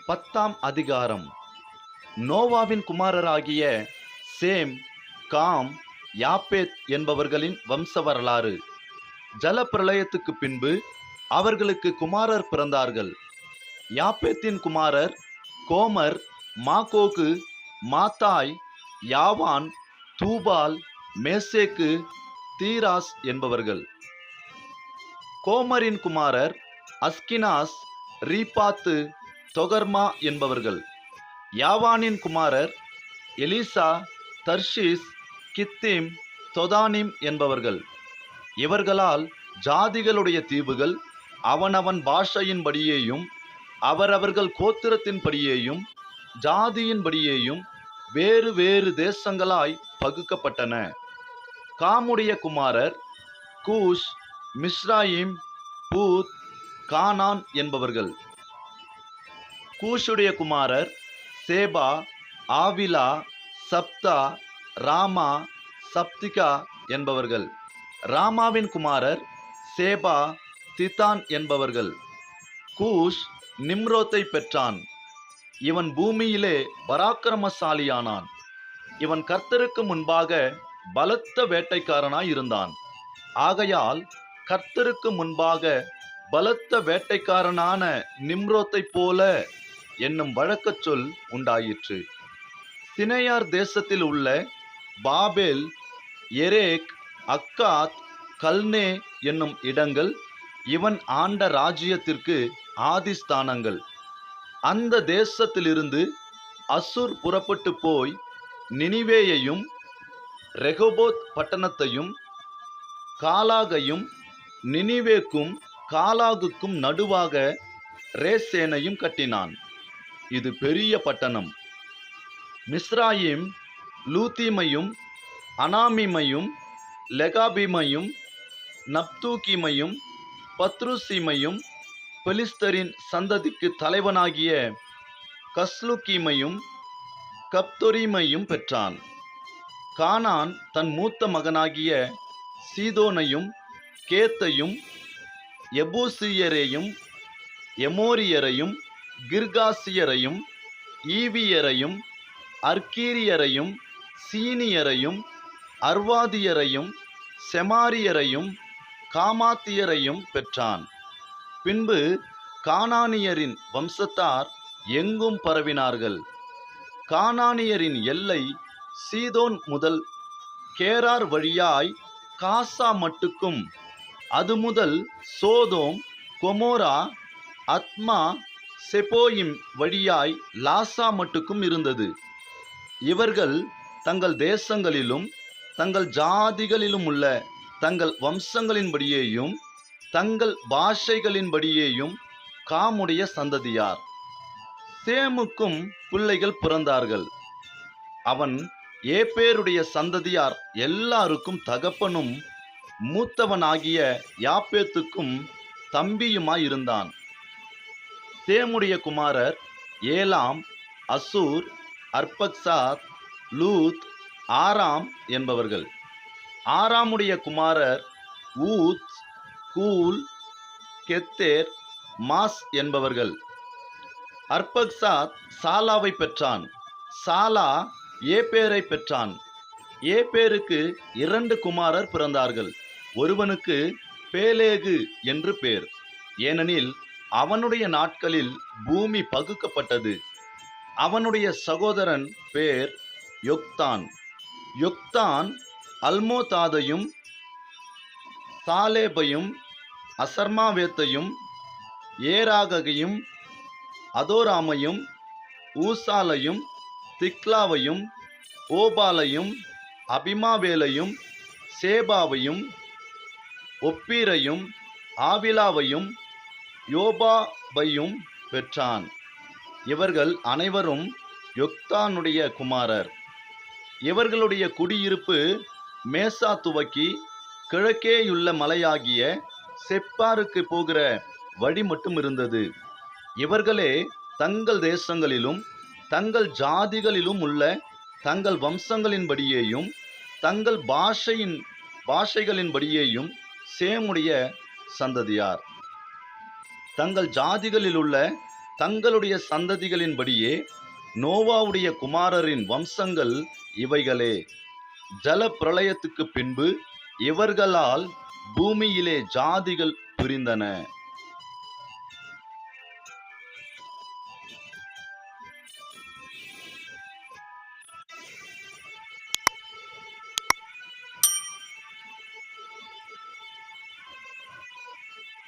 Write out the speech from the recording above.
10ஆம் அதிகாரம். நோவாவின் குமாரராகிய சேம், காம், யாப்பேத் என்பவர்களின் வம்ச வரலாறு. ஜல பிரளயத்துக்கு பின்பு அவர்களுக்கு குமாரர் பிறந்தார்கள். யாப்பேத்தின் குமாரர் கோமர், மாகோகு, மாத்தாய், யாவான், தூபால், மேசேக்கு, தீராஸ் என்பவர்கள். கோமரின் குமாரர் அஸ்கினாஸ், ரீபாத்து, தொகர்மா என்பவர்கள். யாவானின் குமாரர் எலிசா, தர்ஷீஸ், கித்தீம், தொதானிம் என்பவர்கள். இவர்களால் ஜாதிகளுடைய தீவுகள் அவனவன் பாஷையின்படியேயும் அவரவர்கள் கோத்திரத்தின்படியேயும் ஜாதியின்படியேயும் வேறு வேறு தேசங்களாய் பகுக்கப்பட்டன. காமுடைய குமாரர் கூஷ், மிஸ்ராயிம், பூத், கானான் என்பவர்கள். கூஷுடைய குமாரர் சேபா, ஆவிலா, சப்தா, ராமா, சப்திகா என்பவர்கள். ராமாவின் குமாரர் சேபா, திதான் என்பவர்கள். கூஷ் நிம்ரோத்தை பெற்றான். இவன் பூமியிலே பராக்கிரமசாலியானான். இவன் கர்த்தருக்கு முன்பாக பலத்த வேட்டைக்காரனாய் இருந்தான். ஆகையால் கர்த்தருக்கு முன்பாக பலத்த வேட்டைக்காரனான நிம்ரோத்தை போல என்னும் வழக்கச் சொல் உண்டாயிற்று. சினையார் தேசத்தில் உள்ள பாபேல், எரேக், அக்காத், கல்னே என்னும் இடங்கள் இவன் ஆண்ட ராஜ்யத்திற்கு ஆதிஸ்தானங்கள். அந்த தேசத்திலிருந்து அசூர் புறப்பட்டு போய் நினிவேயையும் ரெகோபோத் பட்டணத்தையும் காலாகையும் நினிவேக்கும் காலாகுக்கும் நடுவாக ரேசேனையும் கட்டினான். இது பெரிய பட்டணம். மிஸ்ராயிம் லூத்தீமையும் அனாமிமையும் லெகாபீமையும் நப்தூகிமையும் பத்ருசீமையும் பெலிஸ்தரின் சந்ததிக்கு தலைவனாகிய கஸ்லுக்கீமையும் கப்தொரிமையும் பெற்றான். கானான் தன் மூத்த மகனாகிய சீதோனையும் கேத்தையும் எபூசியரையும் எமோரியரையும் கிர்காசியரையும் ஈவியரையும் அர்கீரியரையும் சீனியரையும் அர்வாதியரையும் செமாரியரையும் காமாத்தியரையும் பெற்றான். பின்பு கானானியரின் வம்சத்தார் எங்கும் பரவினார்கள். கானானியரின் எல்லை சீதோன் முதல் கேரார் வழியாய் காசா மட்டுக்கும், அது முதல் சோதோம், கொமோரா, அத்மா, செபோயிம் வழியாய் லாசா மட்டுக்கும் இருந்தது. இவர்கள் தங்கள் தேசங்களிலும் தங்கள் ஜாதிகளிலும் உள்ள தங்கள் வம்சங்களின்படியேயும் தங்கள் பாஷைகளின்படியேயும் காமுடைய சந்ததியார். சேமுக்கும் பிள்ளைகள் பிறந்தார்கள். அவன் ஏப்பேருடைய சந்ததியார் எல்லாருக்கும் தகப்பனும் மூத்தவனாகிய யாப்பேத்துக்கும் தம்பியுமாயிருந்தான். சேமுடைய குமாரர் ஏலாம், அசூர், அர்பக்சாத், லூத், ஆராம் என்பவர்கள். ஆராமுடைய குமாரர் ஊத், கூல், கெத்தேர், மாஸ் என்பவர்கள். அர்பக்சாத் சாலாவை பெற்றான். சாலா ஏப்பேரை பெற்றான். ஏப்பேருக்கு 2 குமாரர் பிறந்தார்கள். ஒருவனுக்கு பேலேகு என்று பேர், ஏனெனில் அவனுடைய நாட்களில் பூமி பகுக்கப்பட்டது. அவனுடைய சகோதரன் பேர் யொக்தான். யொக்தான் அல்மோதாதையும் சாலேபையும் அசர்மாவேத்தையும் ஏராகையும் அதோராமையும் ஊசாலையும் திக்லாவையும் ஓபாலையும் அபிமாவேலையும் சேபாவையும் ஒப்பீரையும் ஆவிலாவையும் யோபாபையும் பெற்றான். இவர்கள் அனைவரும் யொக்தானுடைய குமாரர். இவர்களுடைய குடியிருப்பு மேசா துவக்கி கிழக்கேயுள்ள மலையாகிய செப்பாருக்கு போகிற வழி மட்டும் இருந்தது. இவர்களே தங்கள் தேசங்களிலும் தங்கள் ஜாதிகளிலும் உள்ள தங்கள் வம்சங்களின்படியேயும் தங்கள் பாஷைகளின்படியேயும் சேமுடைய சந்ததியார். தங்கள் ஜாதிகளில் உள்ள தங்களுடைய சந்ததிகளின்படியே நோவாவுடைய குமாரரின் வம்சங்கள் இவைகளே. ஜல பிரளயத்துக்கு பின்பு இவர்களால் பூமியிலே ஜாதிகள் பிரிந்தன.